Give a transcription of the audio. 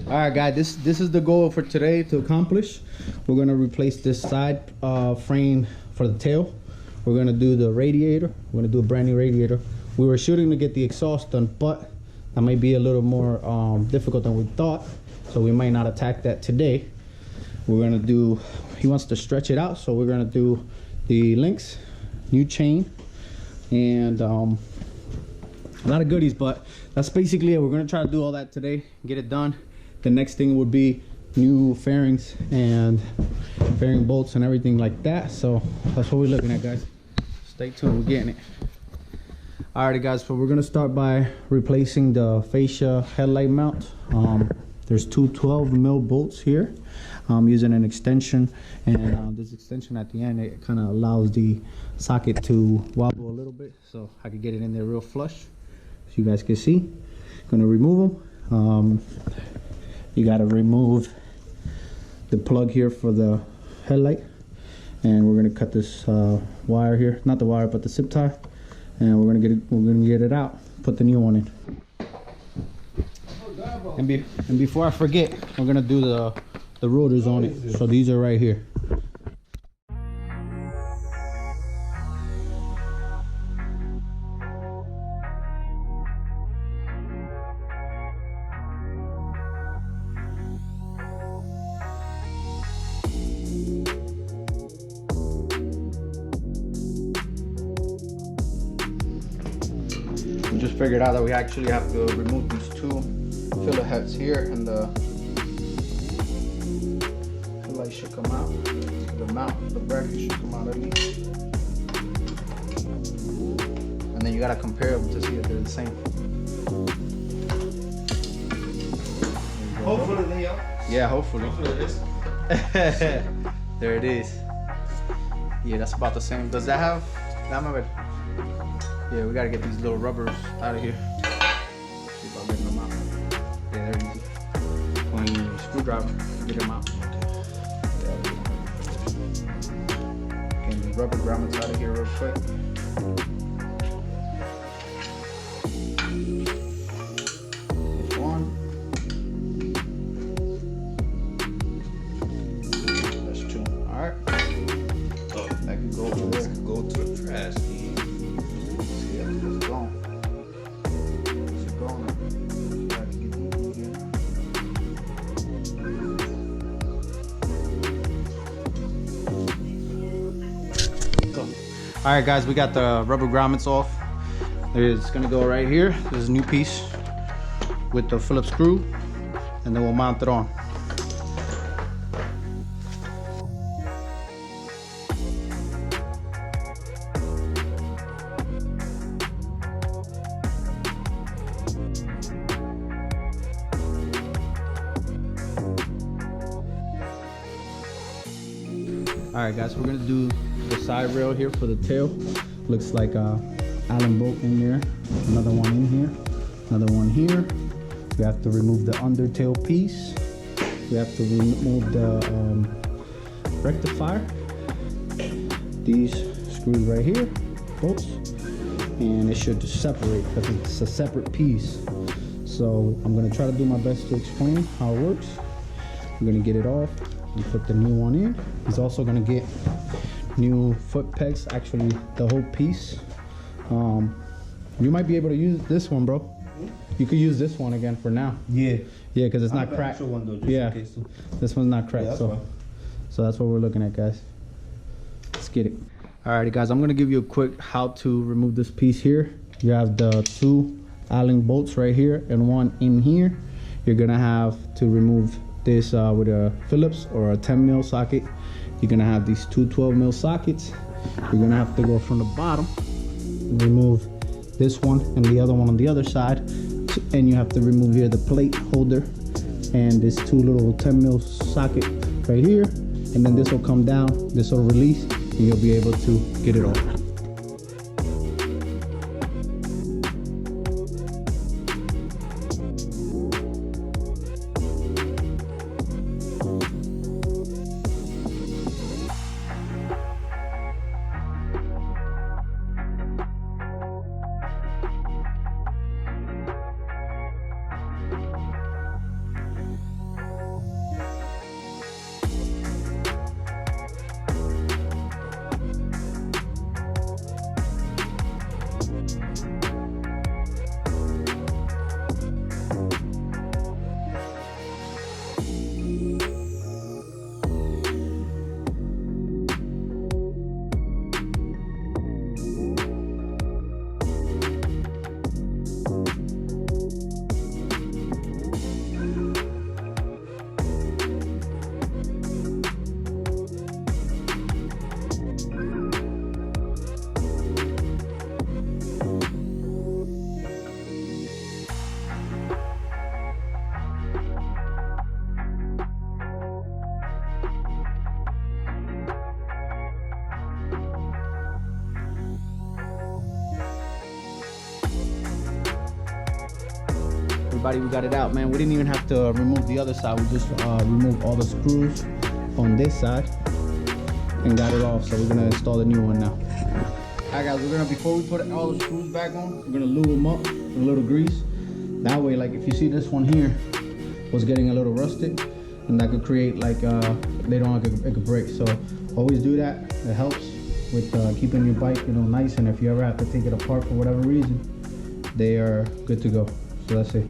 All right, guys, this is the goal for today to accomplish. We're gonna replace this side frame for the tail. We're gonna do the radiator. We're gonna do a brand new radiator. We were shooting to get the exhaust done, but that might be a little more difficult than we thought, so we might not attack that today. We're gonna do, he wants to stretch it out, so we're gonna do the links, new chain, and a lot of goodies, but that's basically it. We're gonna try to do all that today, get it done. The next thing would be new fairings and fairing bolts and everything like that. So that's what we're looking at, guys. Stay tuned, we're getting it. Alrighty, guys, so we're gonna start by replacing the fascia headlight mount. There's two 12 mil bolts here. I'm using an extension, and this extension at the end, it kind of allows the socket to wobble a little bit, so I could get it in there real flush, so you guys can see. Gonna remove them. You gotta remove the plug here for the headlight, and we're gonna cut this wire here, not the wire but the zip tie, and we're gonna get it out, put the new one in. And before I forget, we're gonna do the rotors on it. So these are right here. We just figured out that we actually have to remove these two filler heads here, and the headlight should come out. The bracket should come out of each. And then you gotta compare them to see if they're the same. Hopefully they are. Yeah, hopefully. Hopefully it is. There it is. Yeah, that's about the same. Does that have? Yeah, we gotta get these little rubbers out of here. See about getting them out. Yeah, they're easy. When you screwdriver, get them out. Getting these rubber grommets out of here real quick. There's one. That's two. All right. Oh, That can go over this there. could go to the trash can. It's gone. It's gone. Gotta get these in here. All right, guys, we got the rubber grommets off. It's gonna go right here. This is a new piece with the Phillips screw, and then we'll mount it on. All right, guys, we're gonna do the side rail here for the tail. Looks like a Allen bolt in there. Another one in here. Another one here. We have to remove the undertail piece. We have to remove the rectifier. These screws right here, bolts, and it should just separate because it's a separate piece. So I'm gonna try to do my best to explain how it works. We're gonna get it off and put the new one in. He's also gonna get new foot pegs, actually the whole piece. You might be able to use this one, bro. You could use this one again for now. Yeah. Yeah, because it's not cracked. One, though, just Yeah, in case. this one's not cracked. Yeah, that's so fine. so that's what we're looking at, guys. Let's get it. Alrighty, guys, I'm gonna give you a quick how to remove this piece here. You have the two Allen bolts right here and one in here. You're gonna have to remove this with a Phillips or a 10 mil socket. You're gonna have these two 12 mil sockets. You're gonna have to go from the bottom and remove this one and the other one on the other side, and you have to remove here the plate holder and this two little 10 mil socket right here, and then this will come down, this will release, and you'll be able to get it off. everybody, we got it out, man. We didn't even have to remove the other side. We just removed all the screws on this side and got it off. So we're gonna install the new one now. All right, guys, we're gonna, before we put all the screws back on, we're gonna lube them up with a little grease. That way, like if you see this one here was getting a little rusted, and that could create like later on it could break. So always do that. It helps with keeping your bike, you know, nice. And if you ever have to take it apart for whatever reason, they are good to go. So that's it.